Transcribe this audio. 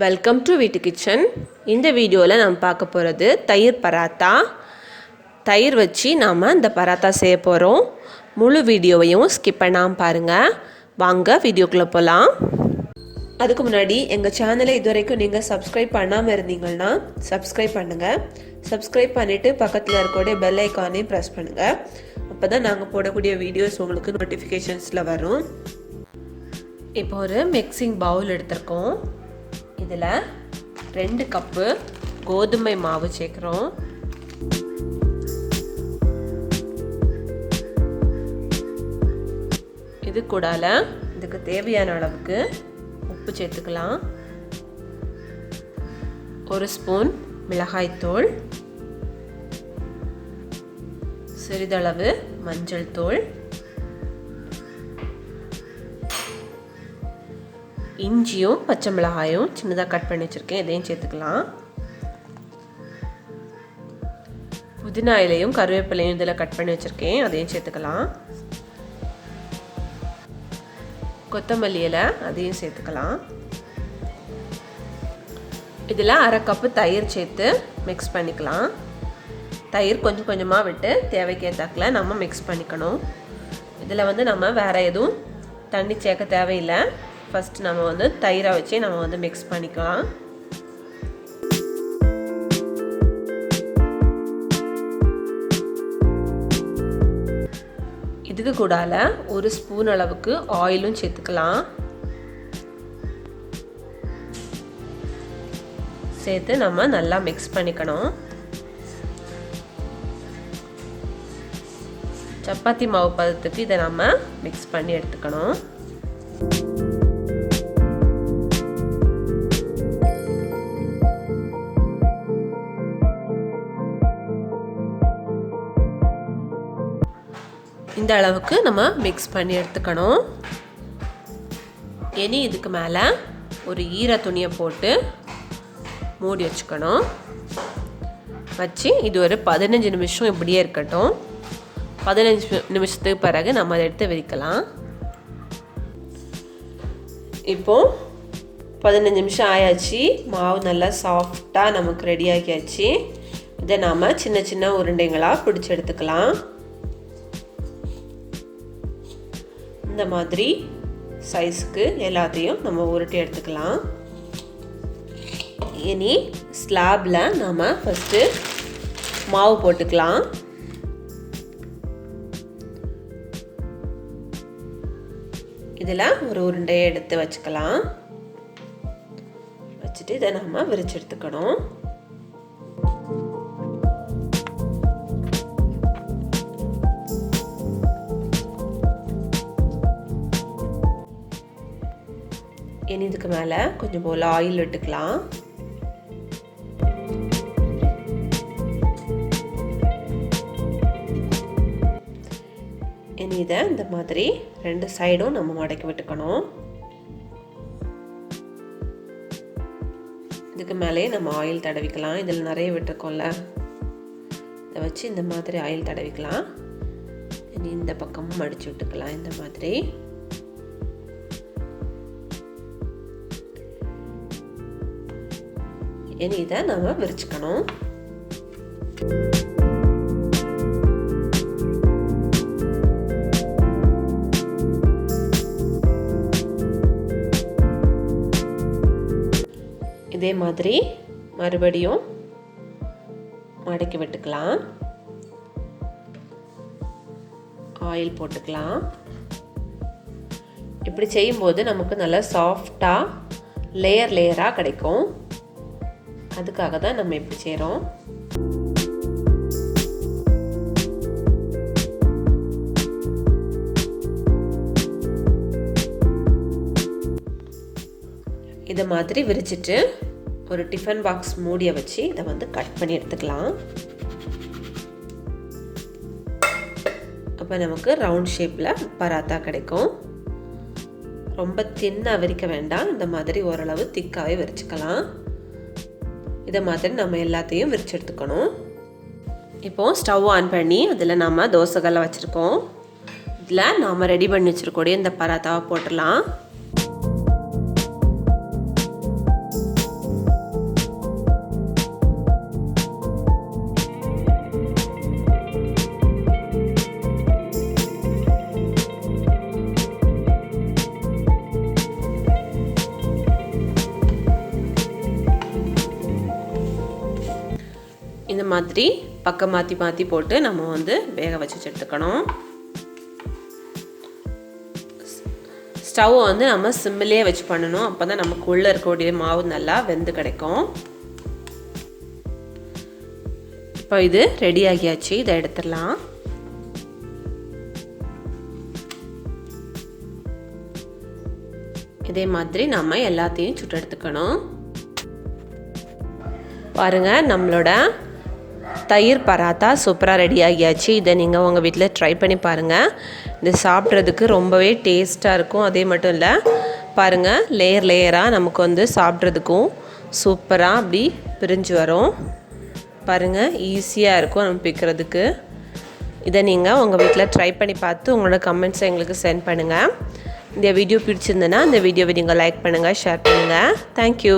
Welcome to வீட்டுக்கிச்சன். இந்த வீடியோவில் நம்ம பார்க்க போகிறது தயிர் பராத்தா. தயிர் வச்சு நாம் இந்த பராத்தா செய்ய போகிறோம். முழு வீடியோவையும் ஸ்கிப் பண்ணாமல் பாருங்கள். வாங்க வீடியோக்குள்ளே போகலாம். அதுக்கு முன்னாடி எங்கள் சேனலை இதுவரைக்கும் நீங்கள் சப்ஸ்கிரைப் பண்ணாமல் இருந்தீங்கன்னா சப்ஸ்கிரைப் பண்ணுங்கள். சப்ஸ்கிரைப் பண்ணிவிட்டு பக்கத்தில் இருக்கக்கூடிய பெல் ஐக்கானையும் ப்ரெஸ் பண்ணுங்கள். அப்போ தான் நாங்கள் போடக்கூடிய வீடியோஸ் உங்களுக்கு நோட்டிஃபிகேஷன்ஸில் வரும். இப்போ ஒரு மிக்சிங் பவுல் எடுத்திருக்கோம். இதில் 2 கப்பு கோதுமை மாவு சேர்க்குறோம். இது கூடால இதுக்கு தேவையான அளவுக்கு உப்பு சேர்த்துக்கலாம். 1 ஸ்பூன் மிளகாய்த்தூள், சிறிதளவு மஞ்சள் தூள், இஞ்சியும் பச்சை மிளகாயும் சின்னதாக கட் பண்ணி வச்சுருக்கேன், இதையும் சேர்த்துக்கலாம். புதினா இலையும் கருவேப்பிலையும் இதில் கட் பண்ணி வச்சுருக்கேன், அதையும் சேர்த்துக்கலாம். கொத்தமல்லி இலை அதையும் சேர்த்துக்கலாம். இதில் 1/2 கப்பு தயிர் சேர்த்து மிக்ஸ் பண்ணிக்கலாம். தயிர் கொஞ்சம் கொஞ்சமாக விட்டு தேவைக்கேற்றாக்கில் நம்ம மிக்ஸ் பண்ணிக்கணும். இதில் நம்ம வேறு எதுவும் தண்ணி சேர்க்க தேவையில்லை. ஃபஸ்ட்டு நம்ம தயிரை வச்சு நம்ம மிக்ஸ் பண்ணிக்கலாம். இதுக்கு கூடால 1 ஸ்பூன் அளவுக்கு ஆயிலும் சேர்த்துக்கலாம். சேர்த்து நம்ம நல்லா மிக்ஸ் பண்ணிக்கணும். சப்பாத்தி மாவு பதத்துக்கு இதை நம்ம மிக்ஸ் பண்ணி எடுத்துக்கணும். இந்த அளவுக்கு நம்ம மிக்ஸ் பண்ணி எடுத்துக்கணும். இனி இதுக்கு மேலே ஒரு ஈர துணியை போட்டு மூடி வச்சுக்கணும். வச்சு இது ஒரு 15 நிமிஷம் இப்படியே இருக்கட்டும். 15 நிமிஷத்துக்கு பிறகு நம்ம அதை எடுத்து விரிக்கலாம். இப்போது 15 நிமிஷம் ஆயாச்சு. மாவு நல்லா சாஃப்டாக நமக்கு ரெடி ஆகியாச்சு. இதை நாம் சின்ன சின்ன உருண்டைங்களாக பிடிச்சி எடுத்துக்கலாம். இந்த மாதிரி சைஸ்க்கு எல்லாத்தையும் நம்ம உருட்டி எடுத்துக்கலாம். இனி ஸ்லாபில் நம்ம ஃபஸ்ட்டு மாவு போட்டுக்கலாம். இதில் ஒரு உருண்டையை எடுத்து வச்சுக்கலாம். வச்சுட்டு இதை நம்ம விரிச்சு எடுத்துக்கணும். இனி இதுக்கு மேலே கொஞ்சம் போல் ஆயில் விட்டுக்கலாம். இனி இதை இந்த மாதிரி 2 சைடும் நம்ம மடக்கி விட்டுக்கணும். இதுக்கு மேலேயே நம்ம ஆயில் தடவிக்கலாம். இதில் நிறைய விட்டுருக்கோம்ல, இதை வச்சு இந்த மாதிரி ஆயில் தடவிக்கலாம். இனி இந்த பக்கமும் மடிச்சு விட்டுக்கலாம். இந்த மாதிரி இனி இதை நம்ம விரிச்சுக்கணும். இதே மாதிரி மறுபடியும் மடக்கி விட்டுக்கலாம். ஆயில் போட்டுக்கலாம். இப்படி செய்யும்போது நமக்கு நல்லா சாஃப்டாக லேயர் லேயராக கிடைக்கும். அதுக்காக தான் நம்ம இப்படி செய்கிறோம். இதை மாதிரி விரிச்சிட்டு ஒரு டிஃபன் பாக்ஸ் மூடியை வச்சு இதை கட் பண்ணி எடுத்துக்கலாம். அப்போ நமக்கு ரவுண்ட் ஷேப்பில் பராத்தா கிடைக்கும். ரொம்ப தின்னாக விரிக்க வேண்டாம். இந்த மாதிரி ஓரளவு திக்காகவே விரிச்சுக்கலாம். இதை மாதிரி நம்ம எல்லாத்தையும் விரிச்சு எடுத்துக்கணும். இப்போது ஸ்டவ் ஆன் பண்ணி அதில் நம்ம தோசைக்கல்லை வச்சுருக்கோம். இதில் நாம் ரெடி பண்ணி வச்சுருக்கக்கூடிய இந்த பராத்தாவை போட்டுடலாம். மாதிரி பக்கம் மாற்றி மாற்றி போட்டு நம்ம வந்து வேக வச்சு எடுத்துக்கணும். ஸ்டவ் வந்து நம்ம சிம்மிலே வச்சு பண்ணணும். அப்போ தான் நமக்கு உள்ளே இருக்கக்கூடிய மாவு நல்லா வெந்து கிடைக்கும். இப்போ இது ரெடி ஆகியாச்சு. இதை எடுத்துடலாம். இதே மாதிரி நம்ம எல்லாத்தையும் சுட்டு எடுத்துக்கணும். பாருங்கள், நம்மளோட தயிர் பராத்தா சூப்பராக ரெடி ஆகியாச்சு. இதை நீங்கள் உங்கள் வீட்டில் ட்ரை பண்ணி பாருங்கள். இது சாப்பிட்றதுக்கு ரொம்பவே டேஸ்ட்டாக இருக்கும். அதே மட்டும் இல்லை, பாருங்கள், லேயர் லேயராக நமக்கு வந்து சாப்பிட்றதுக்கும் சூப்பராக அப்படி பிரிஞ்சு வரும். பாருங்கள், ஈஸியாக இருக்கும் நம்ம பிக்கிறதுக்கு. இதை நீங்கள் உங்கள் வீட்டில் ட்ரை பண்ணி பார்த்து உங்களோட கமெண்ட்ஸை எங்களுக்கு சென்ட் பண்ணுங்கள். இந்த வீடியோ பிடிச்சிருந்ததுன்னா இந்த வீடியோவை நீங்கள் லைக் பண்ணுங்கள், ஷேர் பண்ணுங்கள். தேங்க்யூ.